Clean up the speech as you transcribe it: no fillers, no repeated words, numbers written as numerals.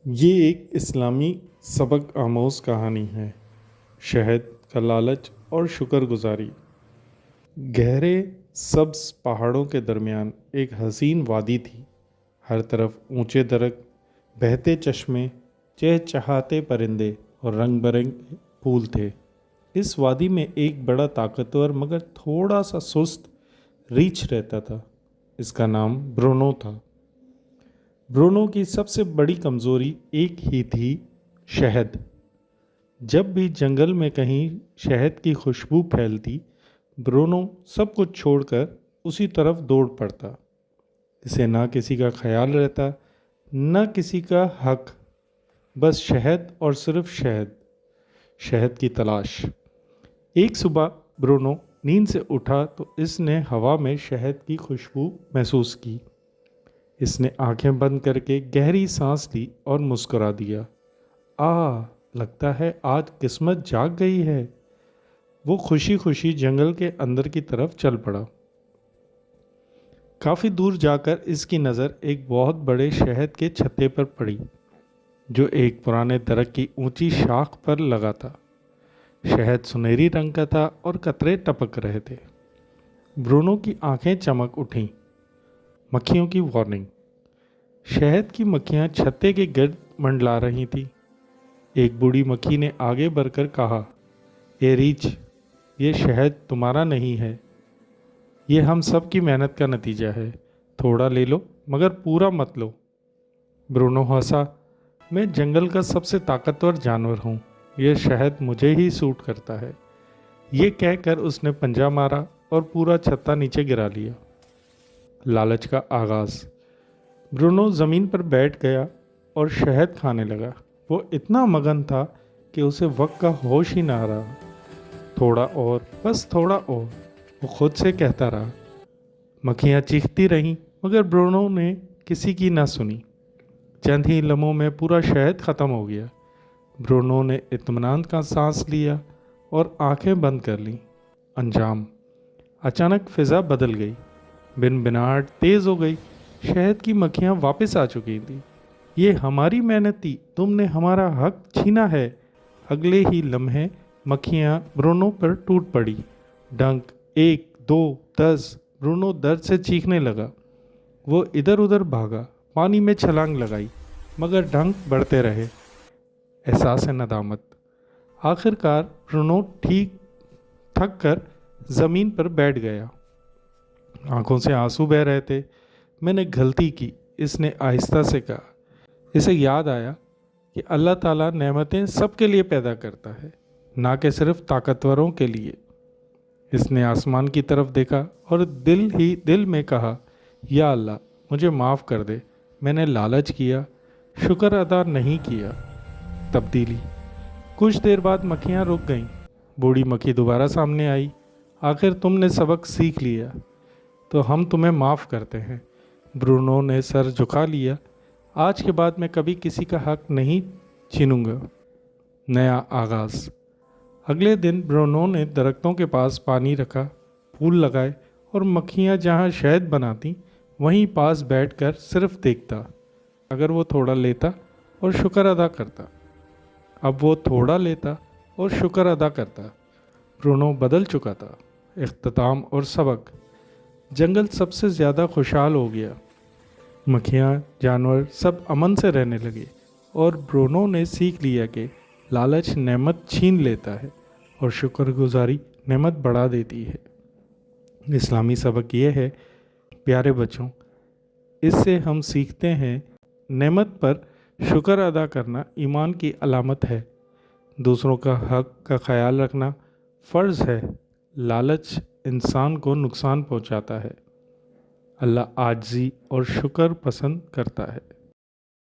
یہ ایک اسلامی سبق آموز کہانی ہے۔ شہد کا لالچ اور شکر گزاری۔ گہرے سبز پہاڑوں کے درمیان ایک حسین وادی تھی۔ ہر طرف اونچے درخت، بہتے چشمے، چہچہاتے پرندے اور رنگ برنگے پھول تھے۔ اس وادی میں ایک بڑا طاقتور مگر تھوڑا سا سست ریچھ رہتا تھا۔ اس کا نام برونو تھا۔ برونو کی سب سے بڑی کمزوری ایک ہی تھی، شہد۔ جب بھی جنگل میں کہیں شہد کی خوشبو پھیلتی، برونو سب کچھ چھوڑ کر اسی طرف دوڑ پڑتا۔ اسے نہ کسی کا خیال رہتا، نہ کسی کا حق، بس شہد اور صرف شہد، شہد کی تلاش۔ ایک صبح برونو نیند سے اٹھا تو اس نے ہوا میں شہد کی خوشبو محسوس کی۔ اس نے آنکھیں بند کر کے گہری سانس لی اور مسکرا دیا۔ لگتا ہے آج قسمت جاگ گئی ہے۔ وہ خوشی خوشی جنگل کے اندر کی طرف چل پڑا۔ کافی دور جا کر اس کی نظر ایک بہت بڑے شہد کے چھتے پر پڑی، جو ایک پرانے درخت کی اونچی شاخ پر لگا تھا۔ شہد سنہری رنگ کا تھا اور قطرے ٹپک رہے تھے۔ برونو کی آنکھیں چمک اٹھیں۔ مکھیوں کی وارننگ۔ شہد کی مکھیاں چھتے کے گرد منڈلا رہی تھیں۔ ایک بوڑھی مکھی نے آگے بڑھ کر کہا، اے ریچھ، یہ شہد تمہارا نہیں ہے، یہ ہم سب کی محنت کا نتیجہ ہے۔ تھوڑا لے لو مگر پورا مت لو۔ برونو ہنسا، میں جنگل کا سب سے طاقتور جانور ہوں، یہ شہد مجھے ہی سوٹ کرتا ہے۔ یہ کہہ کر اس نے پنجہ مارا اور پورا چھتا نیچے گرا لیا۔ لالچ کا آغاز۔ برونو زمین پر بیٹھ گیا اور شہد کھانے لگا۔ وہ اتنا مگن تھا کہ اسے وقت کا ہوش ہی نہ رہا۔ تھوڑا اور، بس تھوڑا اور، وہ خود سے کہتا رہا۔ مکھیاں چیختی رہیں مگر برونو نے کسی کی نہ سنی۔ چند ہی لمحوں میں پورا شہد ختم ہو گیا۔ برونو نے اطمینان کا سانس لیا اور آنکھیں بند کر لیں۔ انجام۔ اچانک فضا بدل گئی، بنبناہٹ تیز ہو گئی۔ شہد کی مکھیاں واپس آ چکی تھیں۔ یہ ہماری محنت تھی، تم نے ہمارا حق چھینا ہے۔ اگلے ہی لمحے مکھیاں برونو پر ٹوٹ پڑی۔ ڈنک، 1 2 10۔ برونو درد سے چیخنے لگا۔ وہ ادھر ادھر بھاگا، پانی میں چھلانگ لگائی، مگر ڈنک بڑھتے رہے۔ احساس ندامت۔ آخر کار برونو تھک کر زمین پر بیٹھ گیا۔ آنکھوں سے آنسو بہہ رہے تھے۔ میں نے غلطی کی، اس نے آہستہ سے کہا۔ اسے یاد آیا کہ اللہ تعالیٰ نعمتیں سب کے لیے پیدا کرتا ہے، نہ کہ صرف طاقتوروں کے لیے۔ اس نے آسمان کی طرف دیکھا اور دل میں کہا، یا اللہ، مجھے معاف کر دے، میں نے لالچ کیا، شکر ادا نہیں کیا۔ تبدیلی۔ کچھ دیر بعد مکھیاں رک گئیں۔ بوڑھی مکھی دوبارہ سامنے آئی۔ آخر تم نے سبق سیکھ لیا تو ہم تمہیں معاف کرتے ہیں۔ برونو نے سر جھکا لیا۔ آج کے بعد میں کبھی کسی کا حق نہیں چھینوں گا۔ نیا آغاز۔ اگلے دن برونو نے درختوں کے پاس پانی رکھا، پھول لگائے اور مکھیاں جہاں شہد بناتی وہیں پاس بیٹھ کر صرف دیکھتا۔ اگر وہ تھوڑا لیتا اور شکر ادا کرتا۔ اب وہ تھوڑا لیتا اور شکر ادا کرتا۔ برونو بدل چکا تھا۔ اختتام اور سبق۔ جنگل سب سے زیادہ خوشحال ہو گیا۔ مکھیاں، جانور سب امن سے رہنے لگے، اور برونو نے سیکھ لیا کہ لالچ نعمت چھین لیتا ہے اور شکر گزاری نعمت بڑھا دیتی ہے۔ اسلامی سبق یہ ہے، پیارے بچوں، اس سے ہم سیکھتے ہیں نعمت پر شکر ادا کرنا ایمان کی علامت ہے، دوسروں کا حق کا خیال رکھنا فرض ہے، لالچ انسان کو نقصان پہنچاتا ہے، اللہ عاجزی اور شکر پسند کرتا ہے۔